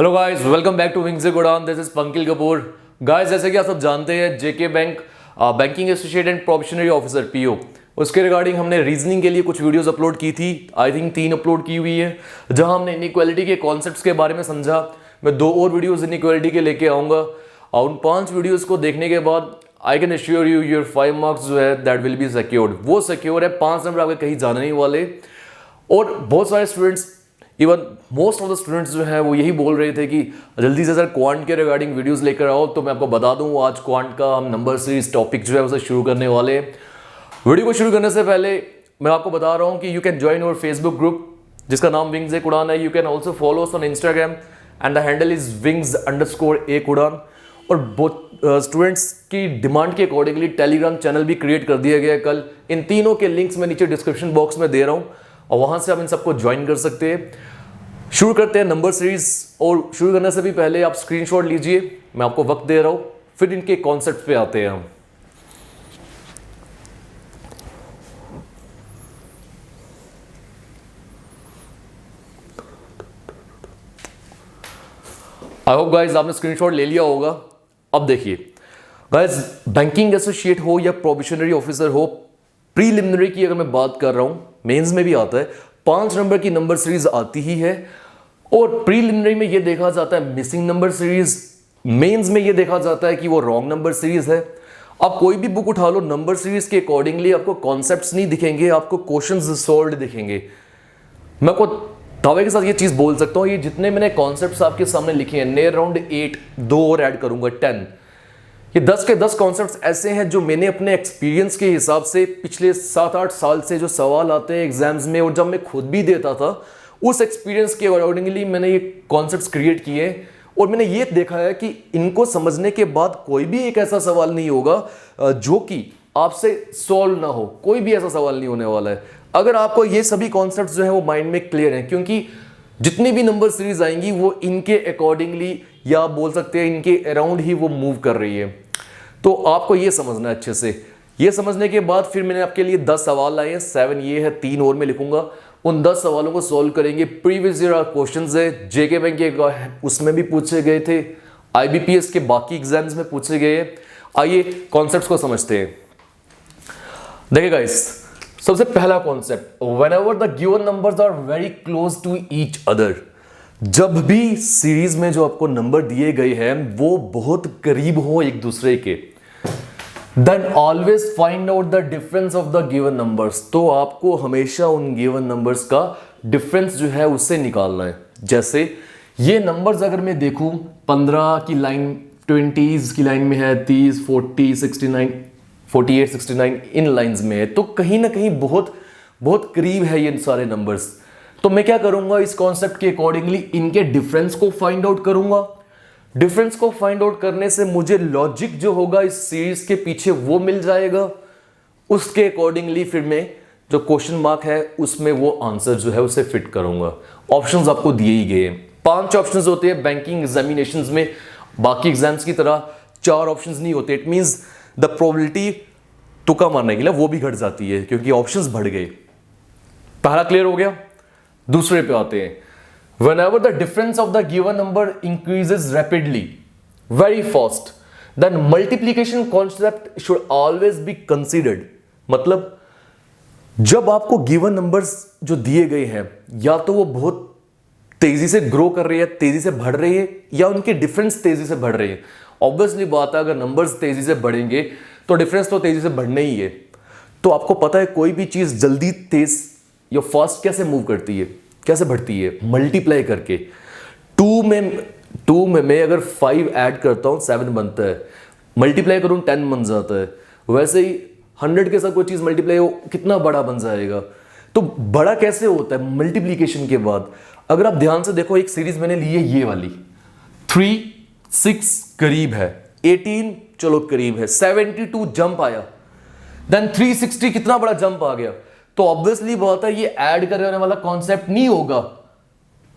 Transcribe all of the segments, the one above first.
Hello guys, welcome back to wings Udaan. This is Pankil Kapoor. Guys, जैसे कि आप सब जानते हैं, JK bank banking associate and probationary officer PO, उसके रिगार्डिंग हमने रीजनिंग के लिए कुछ वीडियोस अपलोड की थी। आई थिंक 3 अपलोड की हुई है, जहां हमने इनइक्वालिटी के कॉन्सेप्ट्स के बारे में समझा। मैं 2 और वीडियोस इनइक्वालिटी के लेके आऊंगा और उन 5 वीडियोस को देखने के बाद I can assure you your 5 marks जो है दैट विल बी सिक्योर्ड। वो सिक्योर है, 5 नंबर आपके कहीं जाने नहीं वाले। और बहुत सारे students, even most of the students जो है वो यही बोल रहे थे कि जल्दी से सर क्वांट के रिगार्डिंग वीडियोस लेकर आओ। तो मैं आपको बता दूं, आज क्वांट का हम नंबर सीरीज टॉपिक जो है उसे शुरू करने वाले हैं। वीडियो को शुरू करने से पहले मैं आपको बता रहा हूं कि you can join our Facebook group जिसका नाम विंग्स एक उड़ान है। You can also follow us on Instagram and the handle is विंग्स_एक उड़ान। और बहुत स्टूडेंट्स की डिमांड के अकॉर्डिंगली टेलीग्राम चैनल भी क्रिएट कर दिया गया है कल। इन तीनों के लिंक्स मैं नीचे डिस्क्रिप्शन बॉक्स में दे रहा हूं और वहां से आप इन सबको ज्वाइन कर सकते हैं। शुरू करते हैं नंबर सीरीज। और शुरू करने से भी पहले आप स्क्रीनशॉट लीजिए, मैं आपको वक्त दे रहा हूं, फिर इनके कॉन्सेप्ट पे आते हैं हम। आई होप गाइज आपने स्क्रीनशॉट ले लिया होगा। अब देखिए गाइज, बैंकिंग एसोसिएट हो या प्रोबेशनरी ऑफिसर हो, प्रीलिमिनरी की अगर मैं बात कर रहा हूं, मेंस में भी आता है, 5 नंबर की नंबर सीरीज आती ही है। और प्रीलिमिनरी में यह देखा जाता है मिसिंग नंबर सीरीज, मेंस में यह देखा जाता है कि वो रॉन्ग नंबर सीरीज है। आप कोई भी बुक उठा लो, नंबर सीरीज के अकॉर्डिंगली आपको कॉन्सेप्ट्स नहीं दिखेंगे, आपको क्वेश्चंस सॉल्व्ड दिखेंगे। मैं आपको दावे के साथ ये चीज बोल सकता हूं, ये जितने मैंने कॉन्सेप्ट्स आपके सामने लिखे हैं, नियर अराउंड 8, 2 और ऐड करूंगा 10, ये 10 के 10 कॉन्सेप्ट्स ऐसे हैं जो मैंने अपने एक्सपीरियंस के हिसाब से पिछले 7-8 साल से जो सवाल आते हैं एग्जाम्स में, और जब मैं खुद भी देता था, उस एक्सपीरियंस के अकॉर्डिंगली मैंने ये कॉन्सेप्ट्स क्रिएट किए। और मैंने ये देखा है कि इनको समझने के बाद कोई भी एक ऐसा सवाल नहीं होगा जो कि आपसे सॉल्व ना हो। कोई भी ऐसा सवाल नहीं होने वाला है अगर आपको ये सभी कॉन्सेप्ट्स जो है वो माइंड में क्लियर हैं, क्योंकि जितनी भी नंबर सीरीज आएंगी वो इनके अकॉर्डिंगली, या आप बोल सकते हैं इनके अराउंड ही वो मूव कर रही है। तो आपको ये समझना है अच्छे से। ये समझने के बाद फिर मैंने आपके लिए 10 सवाल लाए हैं, 7 ये है, 3 और मैं लिखूंगा। उन 10 सवालों को सॉल्व करेंगे। प्रीवियस ईयर क्वेश्चंस है, जेके बैंक के उसमें भी पूछे गए थे, आईबीपीएस के बाकी एग्जाम्स में पूछे गए। आइए कॉन्सेप्ट्स को समझते हैं। देखिए गाइस, सबसे पहला concept, whenever the given numbers are very close to each other, जब भी सीरीज में जो आपको नंबर दिए गए हैं वो बहुत करीब हो एक दूसरे के, then always find out the difference of the given numbers. तो आपको हमेशा उन गिवन नंबर्स का डिफरेंस जो है उससे निकालना है। जैसे ये नंबर्स अगर मैं देखूं, 15 की लाइन 20s की लाइन में है, 30, 40, 69, 48, 69 इन लाइंस में है, तो कहीं ना कहीं बहुत बहुत करीब है ये सारे नंबर्स। तो मैं क्या करूंगा, इस कॉन्सेप्ट के अकॉर्डिंगली इनके डिफरेंस को फाइंड आउट करूंगा। डिफरेंस को फाइंड आउट करने से मुझे लॉजिक जो होगा इस सीरीज के पीछे वो मिल जाएगा। उसके अकॉर्डिंगली फिर मैं जो क्वेश्चन मार्क है उसमें वो आंसर जो है उसे फिट करूंगा। ऑप्शंस आपको दिए ही गए हैं, 5 ऑप्शंस होते हैं बैंकिंग एग्जामिनेशंस में। बाकी एग्जाम्स की तरह 4 ऑप्शंस नहीं होते। इट मींस द प्रोबेबिलिटी तुक्का मारने के लिए वो भी घट जाती है क्योंकि ऑप्शंस बढ़ गए। पहला क्लियर हो गया। दूसरे पे आते हैं, whenever the difference of the given number increases rapidly, very fast, then multiplication concept should always be considered। मतलब जब आपको गिवन नंबर्स जो दिए गए हैं, या तो वो बहुत तेजी से ग्रो कर रही है, तेजी से बढ़ रही है, या उनके डिफरेंस तेजी से बढ़ रही है। ऑब्वियसली बात है, अगर नंबर्स तेजी से बढ़ेंगे तो डिफरेंस तो तेजी से बढ़ने ही है। तो आपको पता है कोई भी चीज जल्दी तेज या फास्ट कैसे मूव करती है, कैसे बढ़ती है, मल्टीप्लाई करके। 2 में मैं अगर 5 ऐड करता हूं 7 बनता है, मल्टीप्लाई करूं 10 बन जाता है। वैसे ही 100 के साथ कोई चीज मल्टीप्लाई हो कितना बड़ा बन जाएगा। तो बड़ा कैसे होता है, मल्टीप्लीकेशन के बाद। अगर आप ध्यान से देखो, एक सीरीज मैंने ली है ये वाली, 3, 6 करीब है, 18 चलो करीब है, 72 जंप आया, देन 360 कितना बड़ा जंप आ गया। तो ऑब्वियसली बात है ये ऐड करने वाला कॉन्सेप्ट नहीं होगा,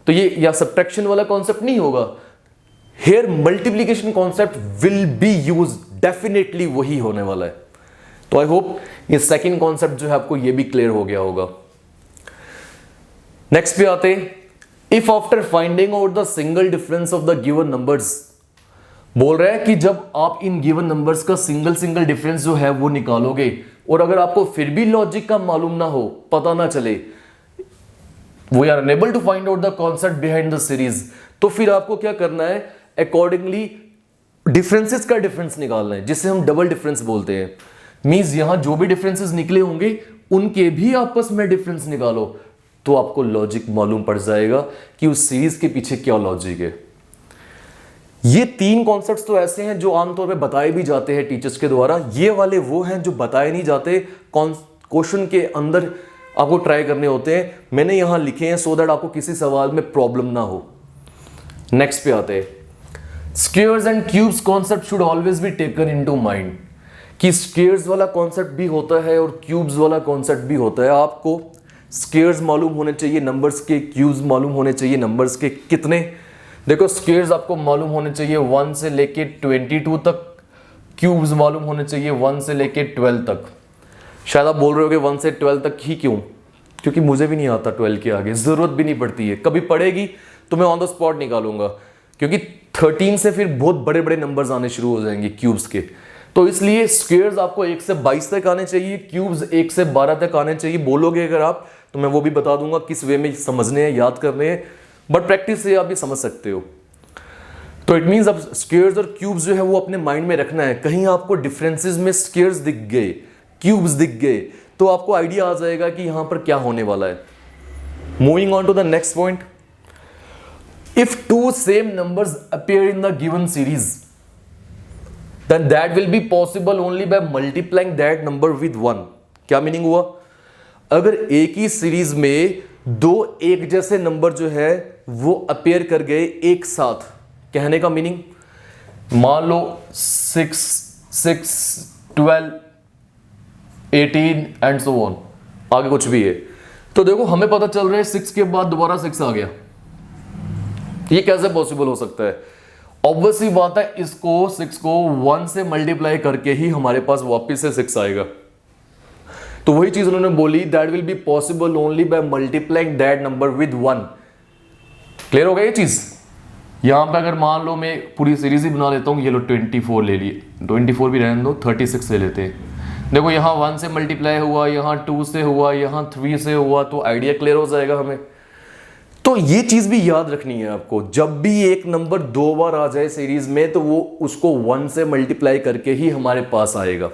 तो ये या सब्ट्रैक्शन वाला कॉन्सेप्ट नहीं होगा। Here multiplication concept will be use, definitely वही होने वाला है। तो आई होप ये सेकंड कॉन्सेप्ट जो है आपको ये भी क्लियर हो गया होगा। नेक्स्ट पे आते, if after finding out the single difference of the given numbers, बोल रहा है कि जब आप इन गिवन नंबर्स का सिंगल डिफरेंस जो है वो निकालोगे और अगर आपको फिर भी लॉजिक का मालूम ना हो, पता ना चले, we are unable to find out the concept behind the series, तो फिर आपको क्या करना है, अकॉर्डिंगली डिफरेंसेस का डिफरेंस निकालना है, जिसे हम डबल डिफरेंस बोलते हैं। मींस यहां जो भी डिफरेंसेस निकले होंगे उनके भी आपस में डिफरेंस निकालो, तो आपको लॉजिक मालूम पड़ जाएगा कि उस सीरीज के पीछे क्या लॉजिक है। ये तीन कॉन्सेप्ट्स तो ऐसे हैं जो आमतौर पे बताए भी जाते हैं टीचर्स के द्वारा, ये वाले वो हैं जो बताए नहीं जाते, क्वेश्चन के अंदर आपको ट्राई करने होते हैं। मैंने यहां लिखे हैं सो दैट आपको किसी सवाल में प्रॉब्लम ना हो। नेक्स्ट पे आते हैं, squares and cubes concept should always be taken into mind, कि स्क्वायर्स वाला कॉन्सेप्ट भी होता है और क्यूब्स वाला कॉन्सेप्ट भी होता है। आपको स्क्वायर्स मालूम होने चाहिए नंबर्स के, क्यूब्स मालूम होने चाहिए नंबर्स के। कितने? देखो स्क्वायर्स आपको मालूम होने चाहिए 1 से लेके 22 तक, क्यूब्स मालूम होने चाहिए 1 से लेके 12 तक। शायद आप बोल रहे हो कि 1 से 12 तक ही क्यों? क्योंकि मुझे भी नहीं आता 12 के आगे, जरूरत भी नहीं पड़ती है, कभी पड़ेगी तो मैं ऑन द स्पॉट निकालूंगा, क्योंकि 13 से फिर बहुत बड़े बड़े नंबर्स आने शुरू हो जाएंगे क्यूब्स के। तो इसलिए स्क्वायर्स आपको 1 से 22 तक आने चाहिए, क्यूब्स 1 से 12 तक आने चाहिए। बोलोगे अगर आप तो मैं वो भी बता दूंगा किस वे में समझने हैं, याद करने हैं, बट प्रैक्टिस से आप भी समझ सकते हो। तो इट मींस अब स्क्वायर्स और क्यूब्स जो है वो अपने माइंड में रखना है। कहीं आपको डिफरेंसेस में स्क्वायर्स दिख गए, क्यूब्स दिख गए, तो आपको आइडिया आ जाएगा कि यहां पर क्या होने वाला है। Moving on to the next point, if two same numbers appear in the given series then that will be possible only by multiplying that number with 1। क्या मीनिंग हुआ? अगर एक ही सीरीज में दो एक जैसे नंबर जो है वो अपीयर कर गए एक साथ, कहने का मीनिंग, मान लो 6, 6, 12, 18 एंड सो ऑन, आगे कुछ भी है, तो देखो हमें पता चल रहा है 6 के बाद दोबारा 6 आ गया। ये कैसे पॉसिबल हो सकता है? ऑब्वियसली बात है, इसको 6 को 1 से मल्टीप्लाई करके ही हमारे पास वापस से 6 आएगा। तो वही चीज उन्होंने बोली, that will be possible only by multiplying that number with 1। Clear हो गया ये चीज? यहां पे अगर मान लो मैं पूरी सीरीज ही बना लेता हूं, ये लो 24 ले लिए, 24 भी रहने दो, 36 ले लेते हैं। देखो यहां 1 से मल्टीप्लाई हुआ, यहां 2 से हुआ, यहां 3 से हुआ, तो आइडिया क्लियर हो जाएगा हमें। तो ये चीज भी याद रखनी है आपको, जब भी एक नंबर 2 बार आ जाए सीरीज में तो वो उसको 1 से मल्टीप्लाई करके ही हमारे पास आएगा।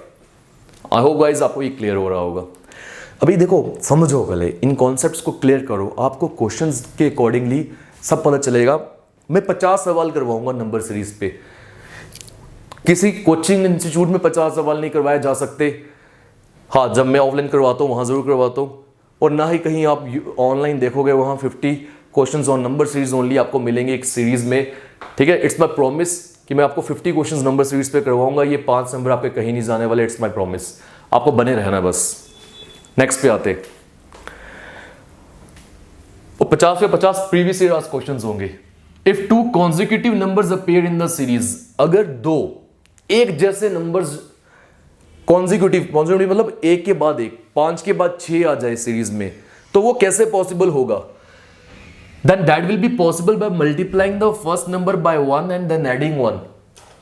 आई होप गाइस आपको ये क्लियर हो रहा होगा। अभी देखो समझो, पहले इन कॉन्सेप्ट्स को क्लियर करो, आपको क्वेश्चंस के अकॉर्डिंगली सब पता चलेगा। मैं 50 सवाल करवाऊंगा नंबर सीरीज पे, किसी कोचिंग इंस्टीट्यूट में 50 सवाल नहीं करवाए जा सकते। हाँ, जब मैं ऑफलाइन करवाता हूँ वहां जरूर करवाता हूँ, और ना ही कहीं आप ऑनलाइन देखोगे वहां 50 questions on number series only आपको मिलेंगे एक सीरीज में। ठीक है, इट्स माय प्रॉमिस कि मैं आपको 50 क्वेश्चंस नंबर सीरीज पे करवाऊंगा। ये 5 नंबर आपके कहीं नहीं जाने वाले, इट्स माय प्रॉमिस, आपको बने रहना बस। नेक्स्ट पे आते, 50 पे 50 प्रीवियस ईयर क्वेश्चंस होंगे। If two consecutive numbers appear in the series, अगर दो एक जैसे नंबर्स कॉन्जिक्यूटिव मतलब एक के बाद एक, 5 के बाद 6 आ जाए सीरीज में, तो वो कैसे पॉसिबल होगा? Then that will be possible by multiplying the first number by 1 and then adding 1।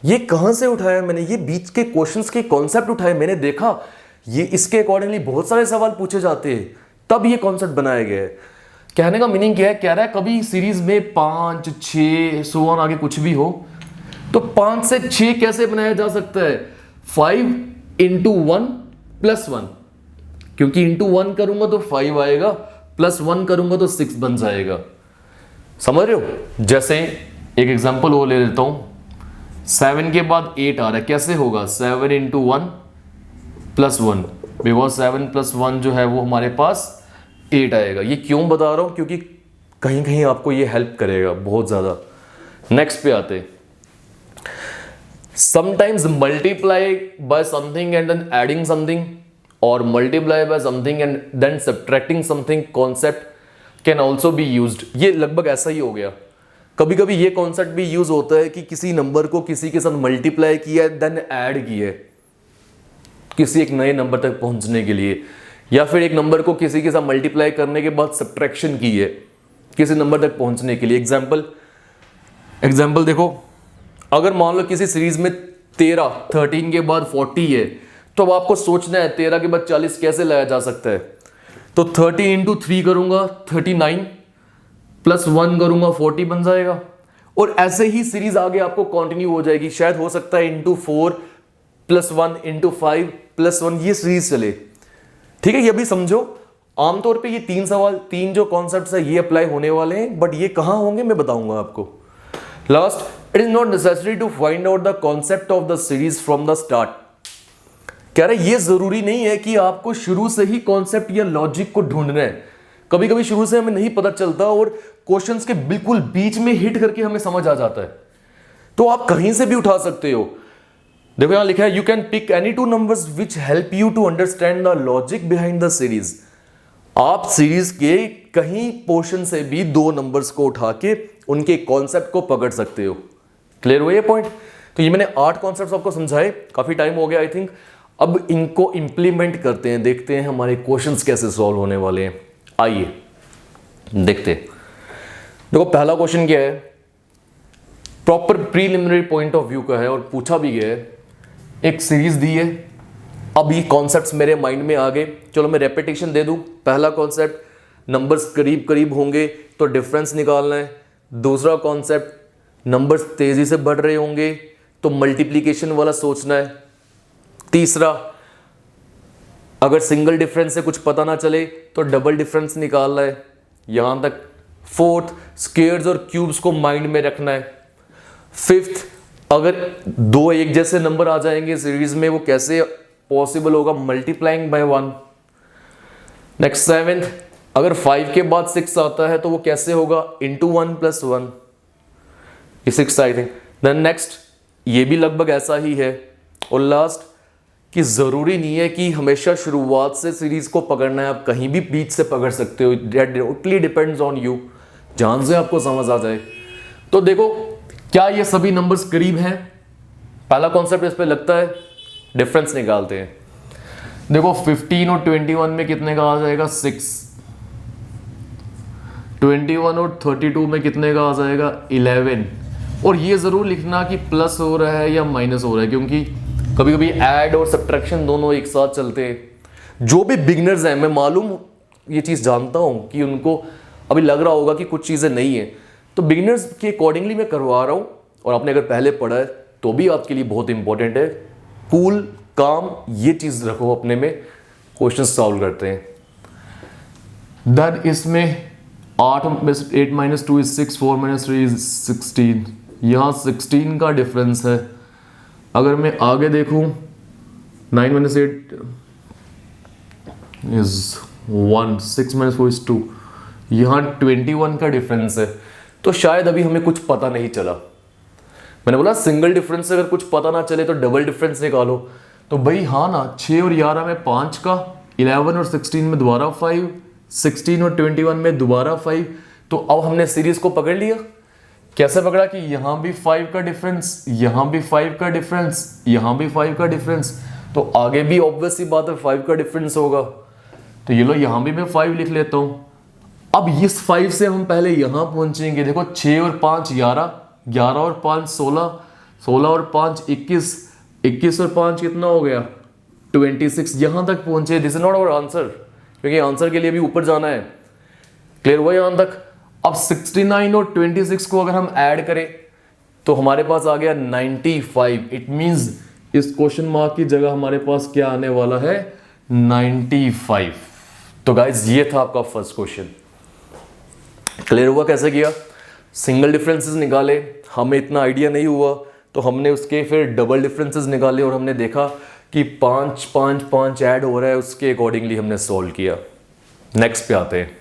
ये कहां से उठाया मैंने? ये बीच के क्वेश्चंस के कॉन्सेप्ट उठाए मैंने, देखा ये इसके अकॉर्डिंगली बहुत सारे सवाल पूछे जाते हैं, तब ये कॉन्सेप्ट बनाया गया है। कहने का मीनिंग क्या है? कह रहा है कभी सीरीज में 5, 6 सो ऑन आगे कुछ भी हो, तो 5 से 6 कैसे बनाया जा सकता है? 5 इंटू 1 प्लस 1, क्योंकि इंटू 1 करूंगा तो 5 आएगा, प्लस 1 करूंगा तो 6 बन जाएगा। समझ रहे हो? जैसे एक एग्जांपल वो ले लेता हूं, 7 के बाद 8 आ रहा है, कैसे होगा? 7 इंटू 1 प्लस 1, बिकॉज 7 प्लस 1 जो है वो हमारे पास 8 आएगा। ये क्यों बता रहा हूं? क्योंकि कहीं कहीं आपको ये हेल्प करेगा बहुत ज्यादा। नेक्स्ट पे आते, sometimes multiply by something and then adding something, और multiply by something and then subtracting something concept can also be used. ये लगभग ऐसा ही हो गया। कभी कभी ये कॉन्सेप्ट भी यूज होता है कि किसी नंबर को किसी के साथ मल्टीप्लाई किया है देन ऐड किया है किसी एक नए नंबर तक पहुंचने के लिए, या फिर एक नंबर को किसी के साथ मल्टीप्लाई करने के बाद सब्ट्रैक्शन की है किसी नंबर तक पहुंचने के लिए। एग्जाम्पल देखो, अगर मान लो किसी सीरीज में 13 के बाद 40 है, तो अब आपको सोचना है 13 के बाद 40 कैसे लाया जा सकता है। तो 30 इंटू 3 करूंगा 39, प्लस 1 करूंगा 40 बन जाएगा। और ऐसे ही सीरीज आगे आपको कंटिन्यू हो जाएगी, शायद हो सकता है इंटू 4 प्लस 1 इंटू 5 प्लस 1 ये सीरीज चले। ठीक है, ये भी समझो आमतौर पे ये 3 जो कॉन्सेप्ट्स है ये अप्लाई होने वाले हैं, बट ये कहां होंगे मैं बताऊंगा आपको। Last, it is not necessary to find out the concept of the series from the start. कह रहे ये जरूरी नहीं है कि आपको शुरू से ही कॉन्सेप्ट या लॉजिक को ढूंढना है। कभी कभी शुरू से हमें नहीं पता चलता और क्वेश्चंस के बिल्कुल बीच में हिट करके हमें समझ आ जाता है, तो आप कहीं से भी उठा सकते हो। देखो यहां लिखा है, you can pick any 2 numbers which help you to understand the logic behind the series. आप सीरीज के कहीं पोर्शन से भी 2 नंबर्स को उठा के उनके कॉन्सेप्ट को पकड़ सकते हो। क्लियर हुआ ये पॉइंट? तो ये मैंने 8 कॉन्सेप्ट्स आपको समझाए, काफी टाइम हो गया आई थिंक। अब इनको इंप्लीमेंट करते हैं, देखते हैं हमारे क्वेश्चंस कैसे सॉल्व होने वाले हैं। आइए देखते हैं। देखो पहला क्वेश्चन क्या है, proper preliminary point of view का है और पूछा भी गया है। एक सीरीज दी है, अब ये कॉन्सेप्ट्स मेरे माइंड में आ गए, चलो मैं रेपिटेशन दे दूं। पहला कॉन्सेप्ट, नंबर्स करीब करीब होंगे तो डिफरेंस निकालना है। दूसरा कॉन्सेप्ट, नंबर्स तेजी से बढ़ रहे होंगे तो मल्टीप्लीकेशन वाला सोचना है। तीसरा, अगर सिंगल डिफरेंस से कुछ पता ना चले तो डबल डिफरेंस निकालना है, यहां तक। फोर्थ, स्क्वेयर्स और क्यूब्स को माइंड में रखना है। फिफ्थ, अगर 2 एक जैसे नंबर आ जाएंगे सीरीज में, वो कैसे पॉसिबल होगा, मल्टीप्लाइंग बाय 1। नेक्स्ट सेवेंथ, अगर 5 के बाद 6 आता है तो वो कैसे होगा, इंटू 1 प्लस 1। ये 6 आई थिंक। देन नेक्स्ट, ये भी लगभग ऐसा ही है। और लास्ट, कि जरूरी नहीं है कि हमेशा शुरुआत से सीरीज को पकड़ना है, आप कहीं भी बीच से पकड़ सकते हो। That totally depends on you, जहां से आपको समझ आ जाए। तो देखो क्या ये सभी नंबर्स करीब हैं? पहला कॉन्सेप्ट इस पे लगता है, डिफरेंस निकालते हैं। देखो 15 और 21 में कितने का आ जाएगा, 6। 21 और 32 में कितने का आ जाएगा, 11। और ये जरूर लिखना कि प्लस हो रहा है या माइनस हो रहा है, क्योंकि कभी कभी ऐड और सब्ट्रैक्शन दोनों एक साथ चलते हैं। जो भी बिगनर्स हैं, मैं मालूम ये चीज़ जानता हूँ कि उनको अभी लग रहा होगा कि कुछ चीज़ें नहीं है, तो बिगनर्स के अकॉर्डिंगली मैं करवा रहा हूँ। और आपने अगर पहले पढ़ा है तो भी आपके लिए बहुत इंपॉर्टेंट है। कूल काम ये चीज़ रखो अपने में, क्वेश्चन सॉल्व करते हैं। देन इसमें 8 माइनस 2 इज 6, 4 माइनस 3 इज 16। यहाँ 16 का डिफरेंस है। अगर मैं आगे देखूं, 9 माइनस 8 इज 1, 6 माइनस 4 इज 2। यहाँ 21 का डिफरेंस है। तो शायद अभी हमें कुछ पता नहीं चला। मैंने बोला सिंगल डिफरेंस से अगर कुछ पता ना चले तो डबल डिफरेंस निकालो। तो भाई हाँ ना, 6 और 11 में 5 का, 11 और 16 में दोबारा 5, 16 और 21 में दोबारा 5। तो अब हमने सीरीज को पकड़ लिया। कैसे पकड़ा कि यहां भी 5 का डिफरेंस, यहां भी 5 का डिफरेंस, यहां भी 5 का डिफरेंस, तो आगे भी ऑब्वियस सी बात है 5 का डिफरेंस होगा। तो ये लो यहां भी मैं 5 लिख लेता हूं। अब इस 5 से हम पहले यहां पहुंचेंगे। देखो 6 और 5 11, 11 और 5 16, 16 और 5 21, 21 और 5 कितना हो गया, 26। यहां तक पहुंचे। This is not our answer, क्योंकि आंसर के लिए भी ऊपर जाना है। क्लियर हुआ यहां तक? अब 69 और 26 को अगर हम ऐड करें तो हमारे पास आ गया 95। इट मींस इस क्वेश्चन मार्क की जगह हमारे पास क्या आने वाला है, 95। तो गाइज ये था आपका फर्स्ट क्वेश्चन। क्लियर हुआ कैसे किया? सिंगल डिफरेंसेस निकाले, हमें इतना आइडिया नहीं हुआ तो हमने उसके फिर डबल डिफरेंसेस निकाले और हमने देखा कि 5 5 5 ऐड हो रहा है, उसके अकॉर्डिंगली हमने सॉल्व किया। नेक्स्ट पे आते हैं।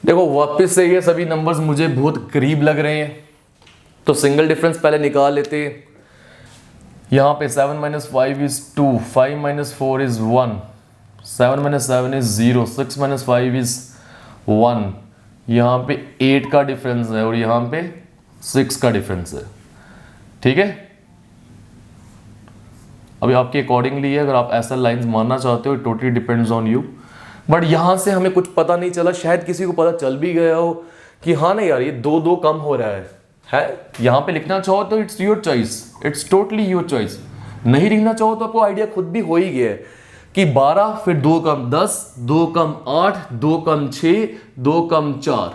देखो वापस से ये सभी नंबर्स मुझे बहुत करीब लग रहे हैं, तो सिंगल डिफरेंस पहले निकाल लेते हैं। यहाँ पे 7 minus 5 is 2, 5 minus 4 is 1, 7 minus 7 is 0, 6 minus 5 is 1। यहाँ पे 8 का डिफरेंस है और यहाँ पे 6 का डिफरेंस है। ठीक है, अभी आपके अकॉर्डिंगली है, अगर आप ऐसा लाइंस मानना चाहते हो, totally depends on you. But यहां से हमें कुछ पता नहीं चला, शायद किसी को पता चल भी गया हो कि हाँ ना यार ये 2-2 कम हो रहा है। यहां पे लिखना चाहो तो it's your choice, it's totally your choice. नहीं लिखना चाहो तो आपको आइडिया खुद भी हो ही गया है कि 12 फिर 2 कम 10, 2 कम 8, 2 कम 6, 2 कम 4।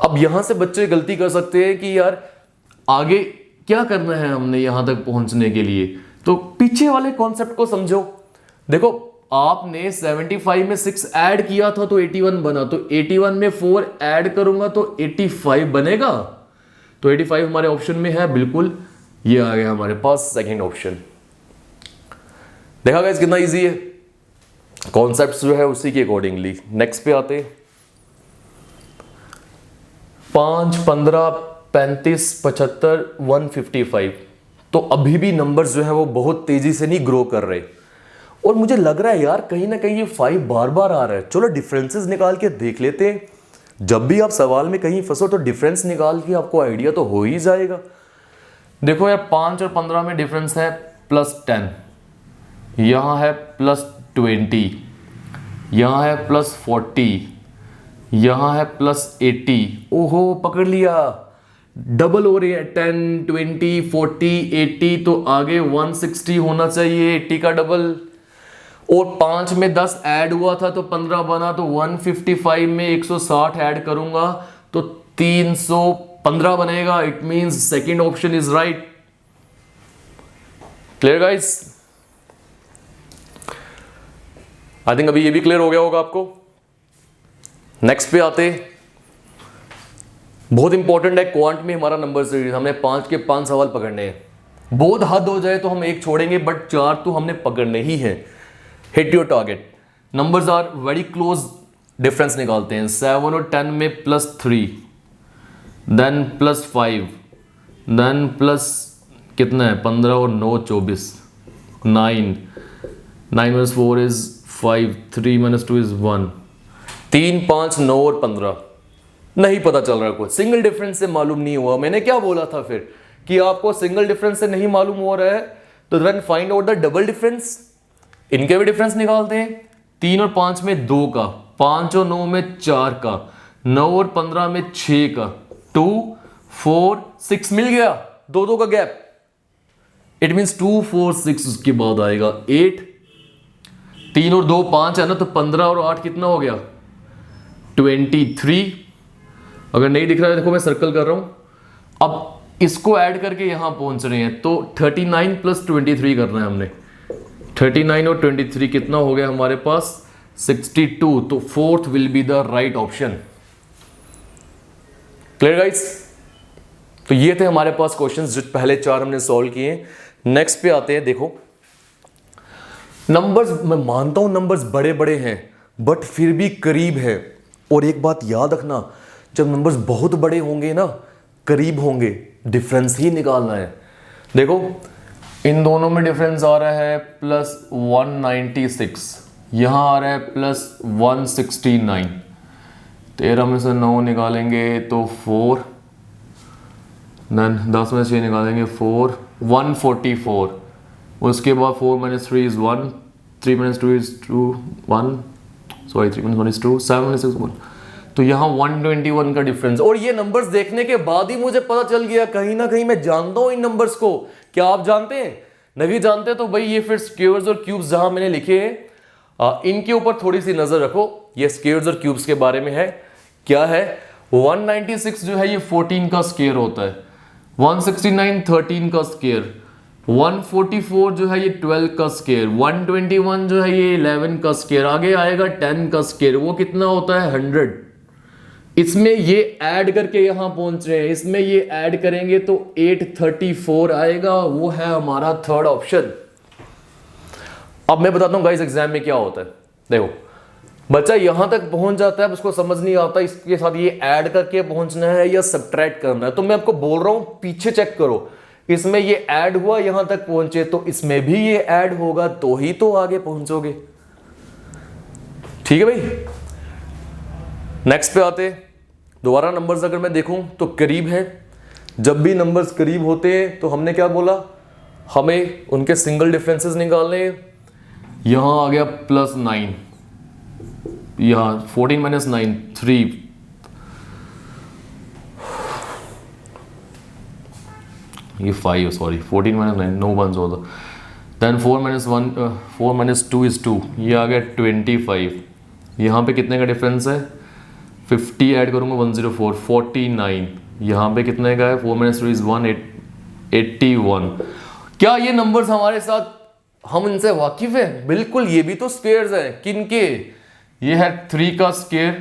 अब यहां से बच्चे गलती कर सकते हैं कि यार आगे क्या करना है हमने यहां तक पहुंचने के लिए, तो पीछे वाले कॉन्सेप्ट को समझो। देखो आपने 75 में 6 ऐड किया था तो 81 बना, तो 81 में 4 ऐड करूंगा तो 85 बनेगा। तो 85 हमारे ऑप्शन में है, बिल्कुल ये आ गया हमारे पास सेकंड ऑप्शन। देखा गाइस कितना इजी है, कॉन्सेप्ट्स जो है उसी के अकॉर्डिंगली। नेक्स्ट पे आते, 5, 15, 35, 75, 155। तो अभी भी नंबर्स जो है वो बहुत तेजी से नहीं ग्रो कर रहे, और मुझे लग रहा है यार कहीं ना कहीं ये 5 बार बार आ रहा है। चलो डिफरेंसेस निकाल के देख लेते हैं, जब भी आप सवाल में कहीं फंसो तो डिफरेंस निकाल के आपको आइडिया तो हो ही जाएगा। देखो यार 5 और 15 में डिफरेंस है +10, यहां है +20, यहां है +40, यहां है +80। ओहो पकड़ लिया, डबल हो रही है, 10, 20, 40, 80, तो आगे 160 होना चाहिए, 80 का डबल। और 5 में 10 ऐड हुआ था तो 15 बना, तो 155 में 160 ऐड करूंगा तो 315 बनेगा। It means second option is right. Clear guys? I think अभी ये भी क्लियर हो गया होगा आपको। नेक्स्ट पे आते, बहुत इंपॉर्टेंट है क्वांट में हमारा नंबर सीरीज। हमने 5 के 5 सवाल पकड़ने हैं, बहुत हद हो जाए तो हम एक छोड़ेंगे, बट 4 तो हमने पकड़ने ही है। Hit your target, numbers are very close, difference निकालते हैं। 7 और 10 में +3, देन +5, देन प्लस कितना है 15 और 9 24, 9 - 4 इज 5, 3 - 2 इज 1, 3, 5, 9 और 15 नहीं पता चल रहा कुछ, सिंगल डिफरेंस से मालूम नहीं हुआ। मैंने क्या बोला था फिर कि आपको सिंगल डिफरेंस से नहीं मालूम हो रहा है तो then find out the double difference. इनके भी डिफरेंस निकालते हैं, 3 और 5 में 2 का, 5 और 9 में 4 का, 9 और 15 में 6 का, 2, 4, 6 मिल गया, 2-2 का गैप। इट मींस 2, 4, 6 उसके बाद आएगा 8, 3 और 2 5 है ना, तो 15 और 8 कितना हो गया 23। अगर नहीं दिख रहा है देखो मैं सर्कल कर रहा हूं। अब इसको ऐड करके यहां पहुंच रहे हैं तो 39 + 23 करना है हमने। 39 और 23 कितना हो गया हमारे पास 62, तो fourth will be the right option. Clear guys? तो ये थे हमारे पास क्वेश्चंस जो पहले 4 हमने सॉल्व किए। नेक्स्ट पे आते हैं। देखो नंबर्स, मैं मानता हूं नंबर्स बड़े बड़े हैं बट फिर भी करीब है। और एक बात याद रखना, जब नंबर्स बहुत बड़े होंगे ना, करीब होंगे, डिफरेंस ही निकालना है। देखो इन दोनों में डिफरेंस आ रहा है +196, यहां आ रहा है +169। 13 में से 9 निकालेंगे तो 4, देन 10 में से 6 निकालेंगे 4, 144। उसके बाद 4 - 3 इज 1, 3 - 2 इज 2, 1, सॉरी 3 - 1 इज 2, 7 - 6 1। तो यहाँ 121 का डिफरेंस। और ये नंबर्स देखने के बाद ही मुझे पता चल गया कहीं ना कहीं मैं जानता हूं इन नंबर्स को। क्या आप जानते हैं? नहीं जानते तो भाई ये फिर स्क्वेयर्स और क्यूब्स जहां मैंने लिखे हैं इनके ऊपर थोड़ी सी नजर रखो। ये स्क्वेयर्स और क्यूब्स के बारे में है। क्या है 196 जो है ये 14 का स्क्वायर होता है, 169 13 का स्क्वायर, 144 जो है ये 12 का स्क्वायर, 121 जो है ये 11 का स्क्वायर, आगे आएगा 10 का स्क्वायर, वो कितना होता है 100। इसमें ये ऐड करके यहां पहुंच रहे हैं, इसमें ये ऐड करेंगे तो 834 आएगा, वो है हमारा थर्ड ऑप्शन। अब मैं बताता हूं गाइस एग्जाम में क्या होता है। देखो बच्चा यहां तक पहुंच जाता है, उसको समझ नहीं आता इसके साथ ये ऐड करके पहुंचना है या सब्ट्रैक्ट करना है। तो मैं आपको बोल रहा हूं पीछे चेक करो, इसमें ये ऐड हुआ यहां तक पहुंचे तो इसमें भी ये ऐड होगा तो ही तो आगे पहुंचोगे। ठीक है भाई। नेक्स्ट पे आते, दोबारा नंबर्स अगर मैं देखूं तो करीब है। जब भी नंबर्स करीब होते हैं तो हमने क्या बोला, हमें उनके सिंगल डिफरेंसेस निकालने हैं। यहां आ गया +9, यहाँ 14 माइनस 9 3, ये 5 सॉरी 14 माइनस 9 नो वंस होता, देन 4 माइनस 1 4 माइनस 2 इज 2, ये आ गया 25। यहाँ पे कितने का डिफरेंस है, 50 ऐड करूँगा 104 49, यहाँ पे कितने का है 4 माइनस 2 इज 1 81। क्या ये नंबर्स हमारे साथ, हम इनसे वाकिफ है? बिल्कुल, ये भी तो स्क्वायर्स हैं। किनके? ये है 3 का स्क्वायर,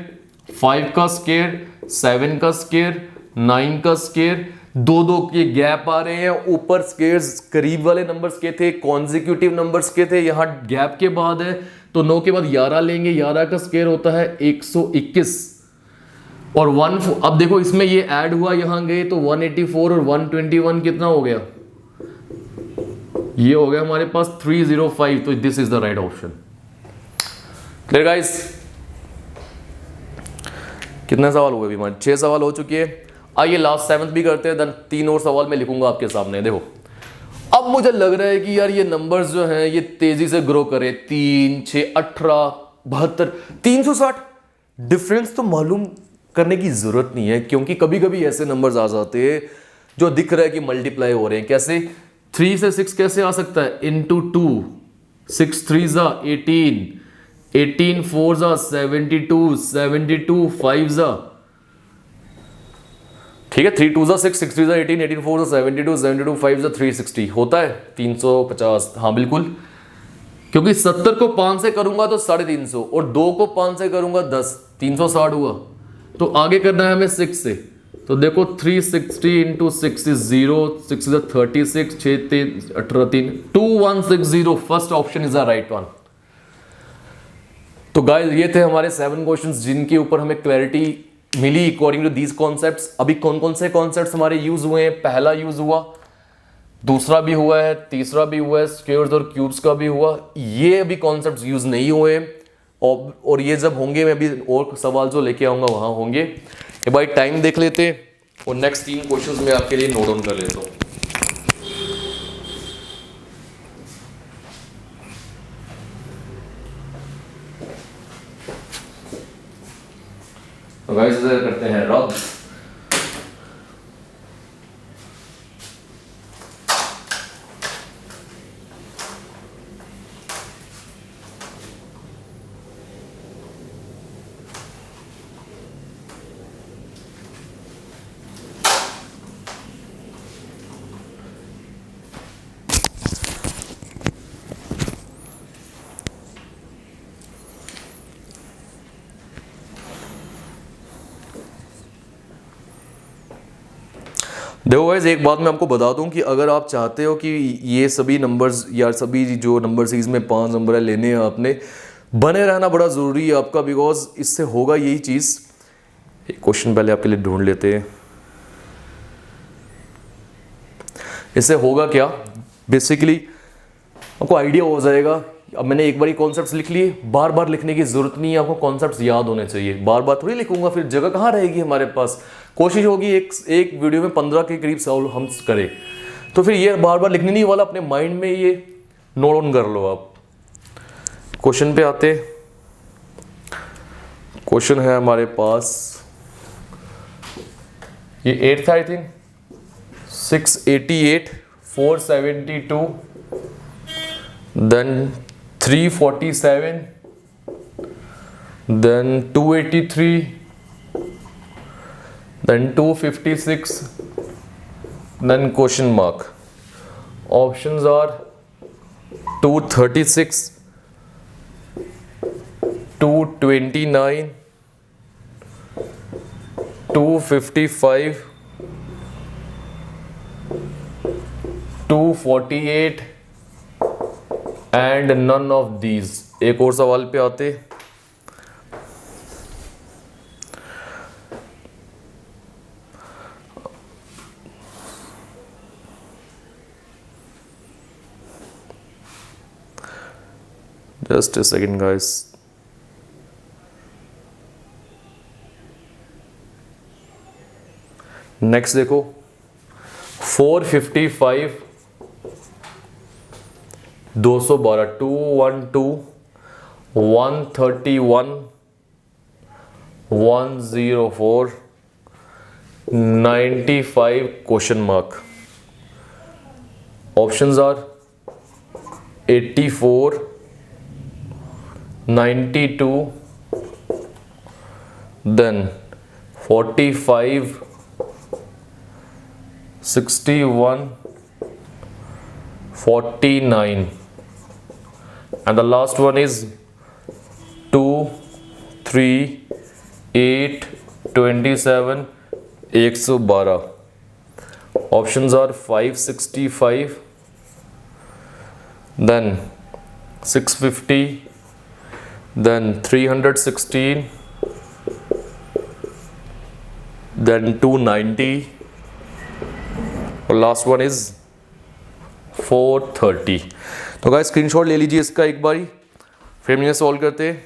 5 का स्क्वायर, 7 का स्क्वायर, 9 का स्क्वायर, दो दो के गैप आ रहे हैं। ऊपर स्क्वायर्स करीब वाले नंबर्स के थे, कॉन्जिक्यूटिव नंबर्स के थे, यहाँ गैप के बाद है तो 9 के बाद 11 लेंगे, 11 का स्क्वायर होता है 121 और 1। अब देखो इसमें ये ऐड हुआ, यहां गए तो 184 और 121 कितना हो गया, ये हो गया हमारे पास 305। तो this is the right option. Clear guys? कितने सवाल हुए अभी हमारे? 6 सवाल हो चुके हैं। आइए लास्ट 7th भी करते हैं, देन 3 और सवाल मैं लिखूंगा आपके सामने। देखो अब मुझे लग रहा है कि यार ये नंबर्स जो हैं ये तेजी से ग्रो करे। 3 6 18 72 360। डिफरेंस तो मालूम करने की जरूरत नहीं है, क्योंकि कभी कभी ऐसे नंबर्स आ जाते हैं जो दिख रहा है कि मल्टीप्लाई हो रहे हैं। कैसे? 3 से 6 कैसे आ सकता है? इंटू 2, 6 3 जा 18, 18 4 जा 72, 72 5 जा, ठीक है, 3 2 जा 6, 6 3 जा 18, 18 4 जा 72, 72 5 जा 360 होता है 350। हाँ बिल्कुल, क्योंकि 70 को 5 से करूंगा तो 350 और 2 को 5 से करूंगा 10, 360 हुआ। तो आगे करना है हमें 6 से, तो देखो 360 इंटू 6 इज 0, 6 इज 36, 6 3 18 3 2160। First option is the right one. तो गाइस ये थे हमारे 7 क्वेश्चंस जिनके ऊपर हमें क्लैरिटी मिली अकॉर्डिंग टू दीज कॉन्सेप्ट्स। अभी कौन कौन से कॉन्सेप्ट्स हमारे यूज हुए हैं? पहला यूज हुआ, दूसरा भी हुआ है, तीसरा भी हुआ है, स्क्वायर्स और क्यूब्स का भी हुआ। ये अभी कॉन्सेप्ट्स यूज नहीं हुए हैं और ये जब होंगे मैं अभी और सवाल जो लेके आऊंगा वहां होंगे। ये भाई टाइम देख लेते और नेक्स्ट 3 क्वेश्चंस मैं आपके लिए नोट डाउन कर लेता हूं। तो गाइस करते हैं रब। देखो गाइस एक बात मैं आपको बता दूं कि अगर आप चाहते हो कि ये सभी नंबर्स या सभी जो नंबर सीरीज में 5 नंबर है लेने हैं आपने, बने रहना बड़ा ज़रूरी है आपका, बिकॉज इससे होगा यही चीज़। एक क्वेश्चन पहले आपके लिए ढूंढ लेते हैं। इससे होगा क्या, बेसिकली आपको आइडिया हो जाएगा। अब मैंने एक बार ही कॉन्सेप्ट्स लिख लिए, बार बार लिखने की जरूरत नहीं है, आपको कॉन्सेप्ट्स याद होने चाहिए। बार बार थोड़ी लिखूंगा, फिर जगह कहाँ रहेगी हमारे पास। कोशिश होगी एक वीडियो में 15 के करीब सवाल हम करें, तो फिर ये बार बार लिखने नहीं वाला, अपने माइंड में ये नोट डाउन कर लो आप। क्वेश्चन पे आते। क्वेश्चन है हमारे पास ये 8th I think 688, 472, then 347, then 283, then 256, then question mark. Options are 236, 229, 255, 248 and none of these। एक और सवाल पे आते। Just a second guys। Next देखो 455, 212, 212, 131, 104 95 question mark. Options are 84 92 then 45 61 49 and the last one is 2 3 8 27 112. Options are 565 then 650 then 316 then 290 और last one is 430. तो guys screenshot ले लीजिए इसका एक बारी, फिर हम ये सॉल्व करते हैं.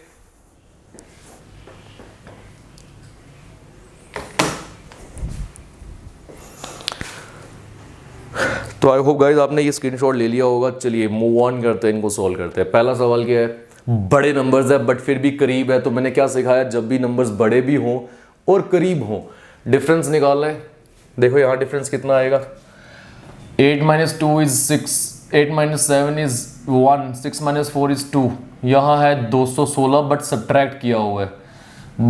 तो आई होप गाइस आपने ये स्क्रीनशॉट ले लिया होगा. चलिए मूव ऑन करते हैं, इनको सॉल्व करते हैं. पहला सवाल क्या है, बड़े नंबर्स है बट फिर भी करीब है. तो मैंने क्या सिखाया, जब भी नंबर्स बड़े भी हों और करीब हों डिफरेंस निकालना है. देखो यहाँ डिफरेंस कितना आएगा. 8 - 2 इज 6, 8 - 7 इज 1, 6 - 4 इज 2. यहाँ है 216 बट सब्ट्रैक्ट किया हुआ है.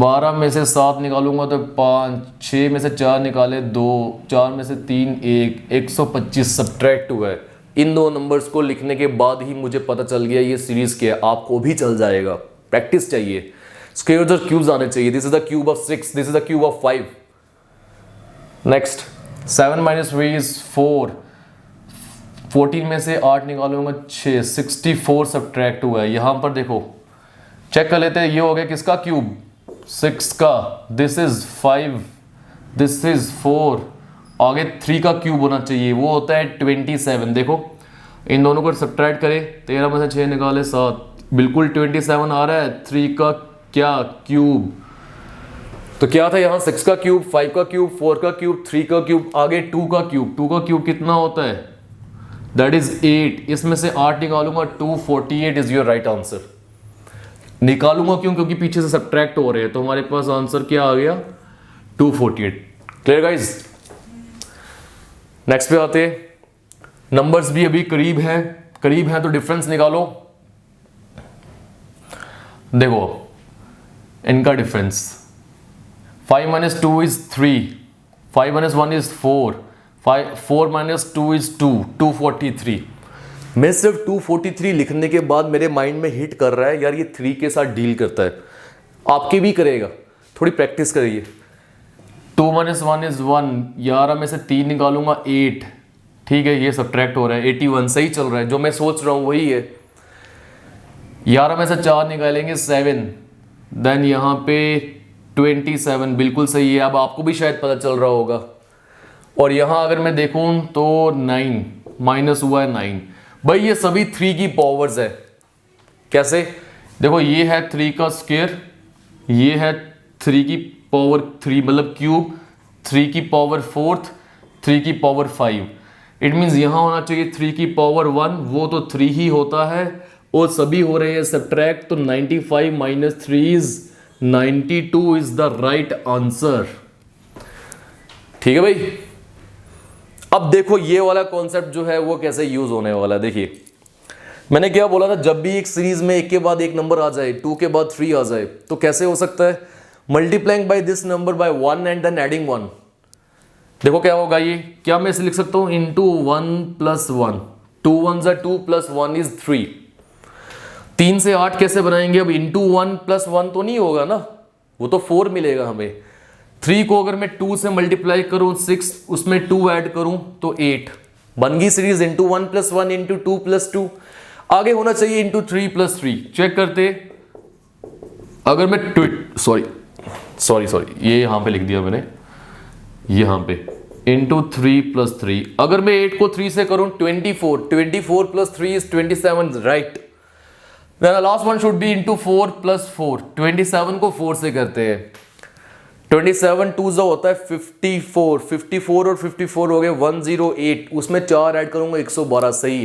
12 में से 7 निकालूंगा तो 5, 6 में से 4 निकाले 2, 4 में से 3 1, 125 सब्ट्रैक्ट हुआ है. इन दो नंबर्स को लिखने के बाद ही मुझे पता चल गया ये सीरीज क्या है. आपको भी चल जाएगा, प्रैक्टिस चाहिए. स्क्वायर्स और क्यूब्स आने चाहिए. This is the cube of 6, this is the cube of 5. Next 7 - 3 is 4, 14 में से 8 निकालूंगा 6, 64 सब्ट्रैक्ट हुआ है. यहां पर देखो चेक कर लेते हैं. ये हो गया किसका क्यूब, 6 का. दिस इज 5, दिस इज 4, आगे 3 का क्यूब होना चाहिए, वो होता है 27. देखो इन दोनों को सब्ट्रैक्ट करें, 13 में से 6 निकाले 7, बिल्कुल 27 आ रहा है. 3 का क्या क्यूब, तो क्या था यहाँ 6 का क्यूब, 5 का क्यूब, 4 का क्यूब, 3 का क्यूब, आगे 2 का क्यूब. 2 का क्यूब कितना होता है, दैट इज 8. इसमें से 8 निकालूंगा 248 इज योर राइट आंसर. निकालूंगा क्यों, क्योंकि पीछे से सब्ट्रैक्ट हो रहे हैं. तो हमारे पास आंसर क्या आ गया, 248. Clear guys. नेक्स्ट पे आते हैं. नंबर्स भी अभी करीब हैं तो डिफरेंस निकालो. देखो इनका डिफरेंस 5 - 2 is 3, 5 - 1 is 4, 4 - 2 is 2, 243. मैं सिर्फ 243 लिखने के बाद मेरे माइंड में हिट कर रहा है यार ये 3 के साथ डील करता है. आपके भी करेगा, थोड़ी प्रैक्टिस करिए. 2 - 1 is 1, 11 में से 3 निकालूंगा 8. ठीक है, ये सब्ट्रैक्ट हो रहा है 81, सही चल रहा है. जो मैं सोच रहा हूँ वही है. 11 में से 4 निकालेंगे 7, देन यहाँ पे 27, बिल्कुल सही है. अब आपको भी शायद पता चल रहा होगा. और यहाँ अगर मैं देखूँ तो 9 माइनस हुआ है 9. भाई ये सभी 3 की पावर्स है. कैसे, देखो ये है 3 का स्क्वायर, ये है 3 की पावर 3 मतलब क्यूब, 3 की पावर 4, 3 की पावर 5. इट मीन्स यहाँ होना चाहिए 3 की पावर 1, वो तो 3 ही होता है और सभी हो रहे हैं सब्ट्रैक्ट. तो 95 - 3 is 92 is the right answer. ठीक है भाई. अब देखो ये वाला कॉन्सेप्ट जो है वो कैसे यूज होने वाला है. देखिए मैंने क्या बोला था, जब भी एक सीरीज में एक के बाद एक नंबर आ जाए, 2 के बाद 3 आ जाए, तो कैसे हो सकता है, multiplying by this number by 1 and then adding 1. देखो क्या होगा, ये क्या मैं इसे लिख सकता हूं, इंटू 1 + 1, 2 1s are 2 + 1 is 3. 3 से 8 कैसे बनाएंगे, अब इंटू 1 + 1 तो नहीं होगा ना, वो तो 4 मिलेगा हमें. 3 को अगर मैं 2 से मल्टीप्लाई करूं 6, उसमें 2 ऐड करूं तो 8. बन गई सीरीज इंटू 1 + 1 इंटू 2 + 2. आगे होना चाहिए इंटू 3 + 3. चेक करते, अगर मैं सॉरी ये यहां पे लिख दिया मैंने, यहां पे इंटू 3 + 3. अगर मैं 8 को 3 से करूं 24 + 3 is 27, right. Then the last one should be into 4 + 4. 27 को 4 से करते हैं. 27 2 होता है 54. 54 और 54 हो गए 108. उसमें 4 ऐड करूंगा 112. सही है.